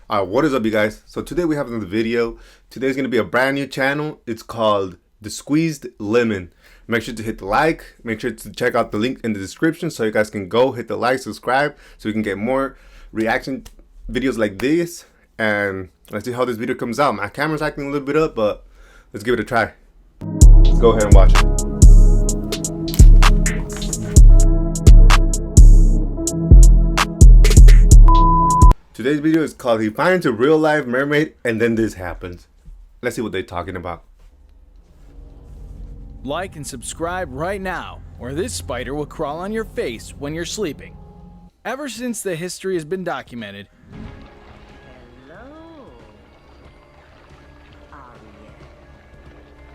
What is up, you guys? So today we have another video. Today's going to be a brand new channel. It's called The Squeezed Lemon. Make sure to hit the like. Make sure to check out the link in the description so you guys can go hit the like, subscribe, so we can get more reaction videos like this. And let's see how this video comes out. My camera's acting a little bit up, but let's give it a try. Let's go ahead and watch it. Today's video is called He Finds a Real Life Mermaid and Then This Happens. Let's see what they're talking about. Like and subscribe right now, or this spider will crawl on your face when you're sleeping. Ever since the history has been documented,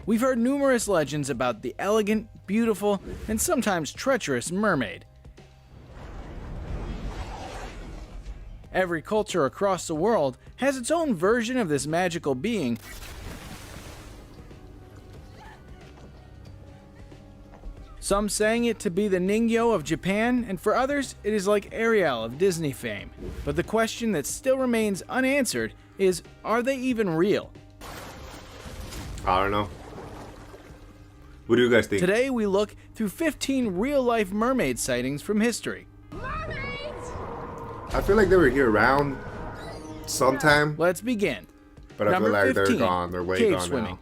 we've heard numerous legends about the elegant, beautiful, and sometimes treacherous mermaid. Every culture across the world has its own version of this magical being. Some saying it to be the Ningyo of Japan, and for others, it is like Ariel of Disney fame. But the question that still remains unanswered is, are they even real? I don't know. What do you guys think? Today we look through 15 real-life mermaid sightings from history. I feel like they were here around sometime. Let's begin. But I feel like 15, they're gone. They're way cave gone swimming.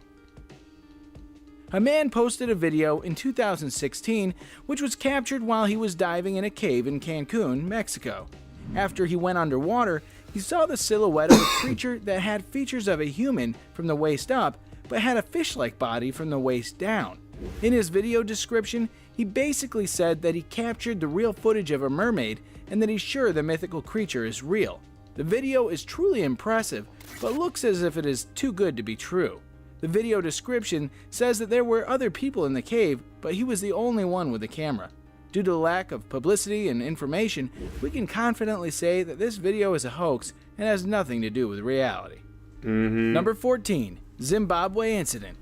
now. A man posted a video in 2016 which was captured while he was diving in a cave in Cancun, Mexico. After he went underwater, he saw the silhouette of a creature that had features of a human from the waist up, but had a fish-like body from the waist down. In his video description, he basically said that he captured the real footage of a mermaid and that he's sure the mythical creature is real. The video is truly impressive, but looks as if it is too good to be true. The video description says that there were other people in the cave, but he was the only one with a camera. Due to the lack of publicity and information, we can confidently say that this video is a hoax and has nothing to do with reality. Number 14. Zimbabwe Incident.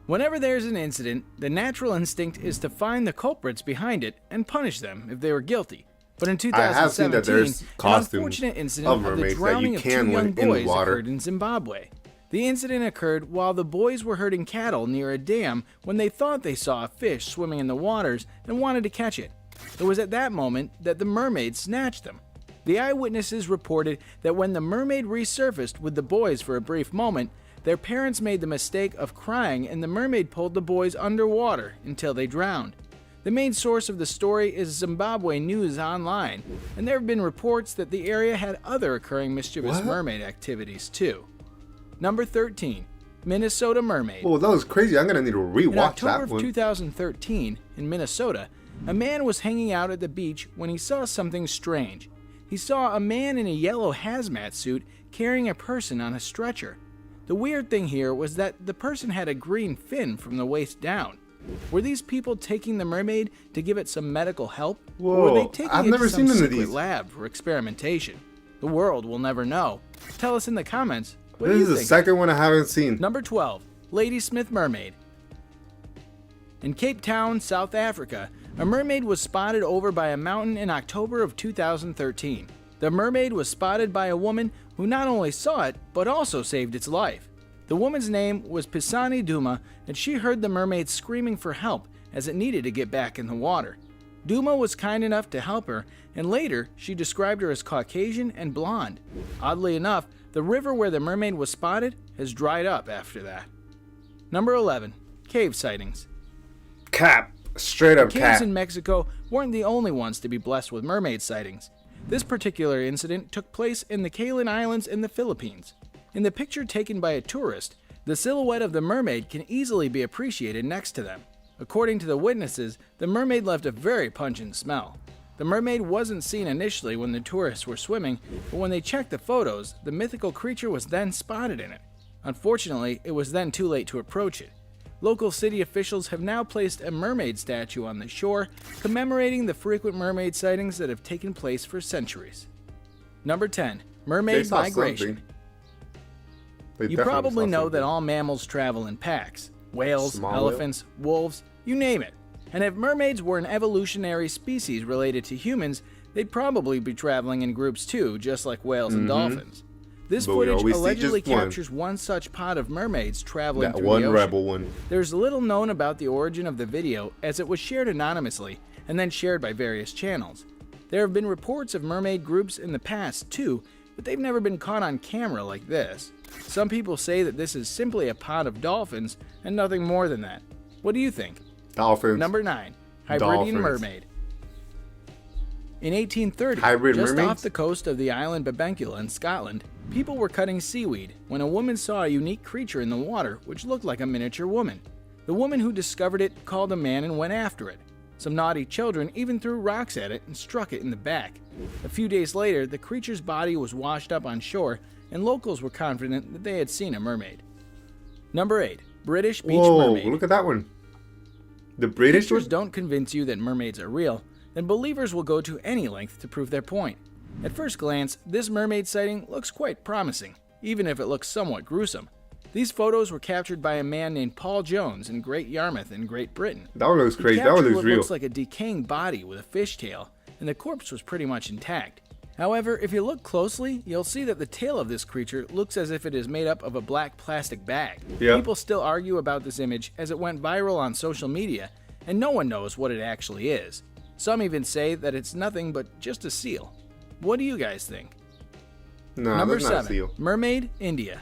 Whenever there's an incident, the natural instinct is to find the culprits behind it and punish them if they were guilty. But in 2017, an unfortunate incident of the drowning of 2 young boys occurred in Zimbabwe. The incident occurred while the boys were herding cattle near a dam when they thought they saw a fish swimming in the waters and wanted to catch it. It was at that moment that the mermaid snatched them. The eyewitnesses reported that when the mermaid resurfaced with the boys for a brief moment, their parents made the mistake of crying and the mermaid pulled the boys underwater until they drowned. The main source of the story is Zimbabwe News Online, and there have been reports that the area had other occurring mischievous mermaid activities too. Number 13. Minnesota Mermaid. Oh, that was crazy. I'm gonna need to rewatch in October that one. of 2013, in Minnesota, a man was hanging out at the beach when he saw something strange. He saw a man in a yellow hazmat suit carrying a person on a stretcher. The weird thing here was that the person had a green fin from the waist down. Were these people taking the mermaid to give it some medical help? Whoa, or were they taking I've it never to some seen none of secret these. lab for experimentation? The world will never know. Tell us in the comments. What This do you is the think? second one I haven't seen. Number 12. Ladysmith Mermaid. In Cape Town, South Africa, a mermaid was spotted over by a mountain in October of 2013. The mermaid was spotted by a woman who not only saw it, but also saved its life. The woman's name was Pisani Duma, and she heard the mermaid screaming for help as it needed to get back in the water. Duma was kind enough to help her, and later she described her as Caucasian and blonde. Oddly enough, the river where the mermaid was spotted has dried up after that. Number 11. Cave sightings. Cap. Straight up Caves cap. in Mexico weren't the only ones to be blessed with mermaid sightings. This particular incident took place in the Calan Islands in the Philippines. In the picture taken by a tourist, the silhouette of the mermaid can easily be appreciated next to them. According to the witnesses, the mermaid left a very pungent smell. The mermaid wasn't seen initially when the tourists were swimming, but when they checked the photos, the mythical creature was then spotted in it. Unfortunately, it was then too late to approach it. Local city officials have now placed a mermaid statue on the shore, commemorating the frequent mermaid sightings that have taken place for centuries. Number 10. Mermaid migration. You probably know that all mammals travel in packs. Whales, elephants, wolves, you name it. And if mermaids were an evolutionary species related to humans, They'd probably be traveling in groups too, just like whales and dolphins. This But we footage always see allegedly just one. captures one such pod of mermaids traveling That through one the ocean. rebel one. There's little known about the origin of the video, as it was shared anonymously and then shared by various channels. There have been reports of mermaid groups in the past too, but they've never been caught on camera like this. Some people say that this is simply a pod of dolphins and nothing more than that. What do you think? Dolphins. Number 9. Hybridian Dolphins. Mermaid. In 1830, Hybrid just mermaids? off the coast of the island Buffal in Scotland, people were cutting seaweed when a woman saw a unique creature in the water which looked like a miniature woman. The woman who discovered it called a man and went after it. Some naughty children even threw rocks at it and struck it in the back. A few days later, the creature's body was washed up on shore, and locals were confident that they had seen a mermaid. Number 8. British Beach Whoa, Mermaid. look at that one. The British Pictures one? don't convince you that mermaids are real, then believers will go to any length to prove their point. At first glance, this mermaid sighting looks quite promising, even if it looks somewhat gruesome. These photos were captured by a man named Paul Jones in Great Yarmouth in Great Britain. That one looks He crazy. That captured one looks what real. looks like a decaying body with a fishtail, and the corpse was pretty much intact. However, if you look closely, you'll see that the tail of this creature looks as if it is made up of a black plastic bag. Yeah. People still argue about this image as it went viral on social media, and no one knows what it actually is. Some even say that it's nothing but just a seal. What do you guys think? No, Number that's not a 7. seal. Mermaid India.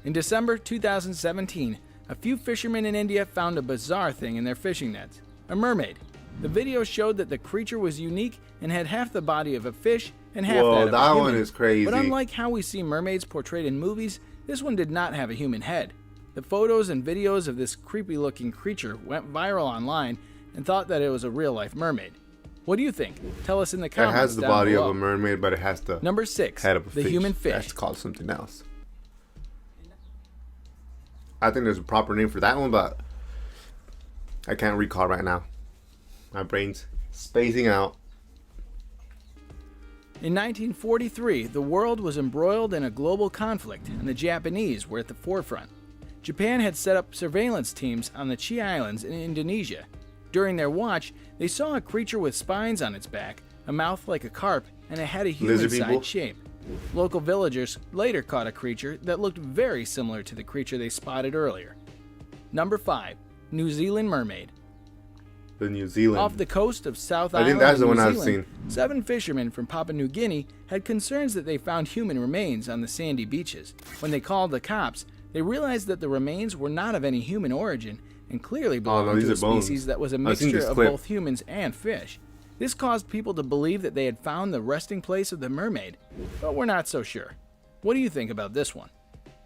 In December 2017, a few fishermen in India found a bizarre thing in their fishing nets, a mermaid. The video showed that the creature was unique and had half the body of a fish and half Whoa, that of that a human. one is crazy. But unlike how we see mermaids portrayed in movies, this one did not have a human head. The photos and videos of this creepy-looking creature went viral online and thought that it was a real-life mermaid. What do you think? Tell us in the It comments has the down body below. of a mermaid, but it has the Number 6. head of a the fish. human fish. That's called something else. I think there's a proper name for that one, but I can't recall right now. My brain's spacing out. In 1943, the world was embroiled in a global conflict, and the Japanese were at the forefront. Japan had set up surveillance teams on the Chi Islands in Indonesia. During their watch, they saw a creature with spines on its back, a mouth like a carp, and it had a Lizard people? human-sized shape. Local villagers later caught a creature that looked very similar to the creature they spotted earlier. Number 5. New Zealand Mermaid. The New Zealand. Off the coast of South I think Island that's of the New one I've Zealand, seen. 7 fishermen from Papua New Guinea had concerns that they found human remains on the sandy beaches. When they called the cops, they realized that the remains were not of any human origin and clearly belonged these to are a bones. species that was a I've seen mixture this of clip. both humans and fish. This caused people to believe that they had found the resting place of the mermaid, but we're not so sure. What do you think about this one?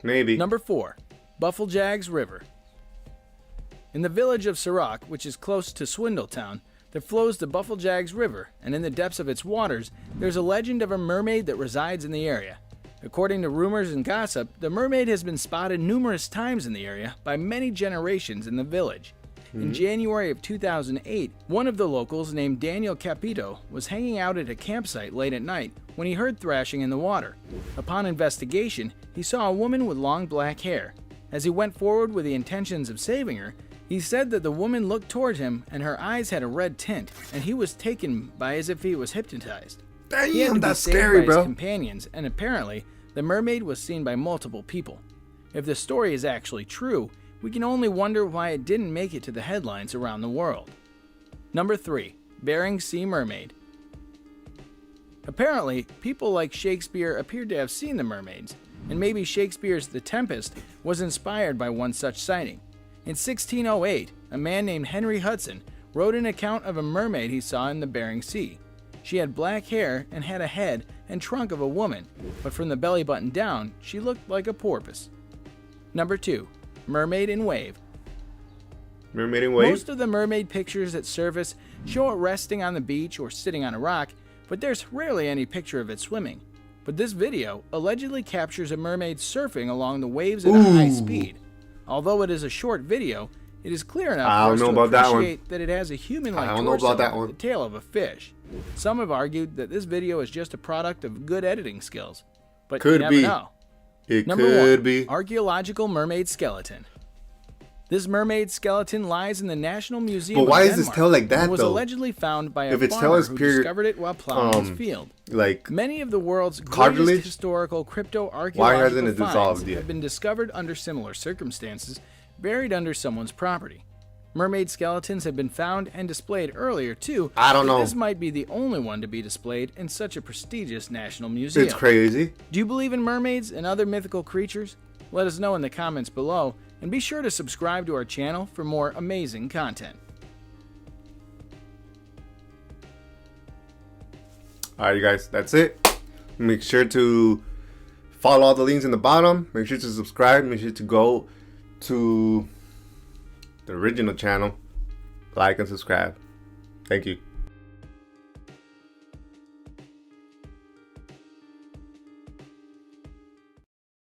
Maybe. Number 4. Buffal Jags River. In the village of Sarak, which is close to Swindletown, there flows the Buffal Jags River, and in the depths of its waters, there's a legend of a mermaid that resides in the area. According to rumors and gossip, the mermaid has been spotted numerous times in the area by many generations in the village. In January of 2008, one of the locals named Daniel Capito was hanging out at a campsite late at night when he heard thrashing in the water. Upon investigation, he saw a woman with long black hair. As he went forward with the intentions of saving her, he said that the woman looked toward him and her eyes had a red tint, and he was taken by as if he was hypnotized. He had to Damn, be that's saved scary, by his bro. companions, and apparently, the mermaid was seen by multiple people. If the story is actually true, we can only wonder why it didn't make it to the headlines around the world. Number 3. Bering Sea Mermaid. Apparently, people like Shakespeare appeared to have seen the mermaids, and maybe Shakespeare's The Tempest was inspired by one such sighting. In 1608, a man named Henry Hudson wrote an account of a mermaid he saw in the Bering Sea. She had black hair and had a head and trunk of a woman, but from the belly button down, she looked like a porpoise. Number 2. Mermaid in Wave. Mermaid in Wave? Most of the mermaid pictures that surface show it resting on the beach or sitting on a rock, but there's rarely any picture of it swimming. But this video allegedly captures a mermaid surfing along the waves at a high speed. Although it is a short video, it is clear enough I for don't us know to about that one. appreciate that it has a human-like I don't know torso about that with one. the tail of a fish. Some have argued that this video is just a product of good editing skills, but Could you never be. know. It Number could 1. be. Archaeological mermaid skeleton. This mermaid skeleton lies in the National Museum. But why of is this Denmark tail like that, and was though? allegedly found by a If its tail farmer is who pure, discovered it while plowing his field. Like Many of the world's cartilage? greatest historical cryptoarchaeological Why hasn't it finds dissolved yet? have been discovered under similar circumstances, buried under someone's property. Mermaid skeletons have been found and displayed earlier too. I don't but know. This might be the only one to be displayed in such a prestigious national museum. It's crazy. Do you believe in mermaids and other mythical creatures? Let us know in the comments below, and be sure to subscribe to our channel for more amazing content. Alright, you guys, that's it. Make sure to follow all the links in the bottom. Make sure to subscribe. Make sure to go to the original channel, like and subscribe. Thank you.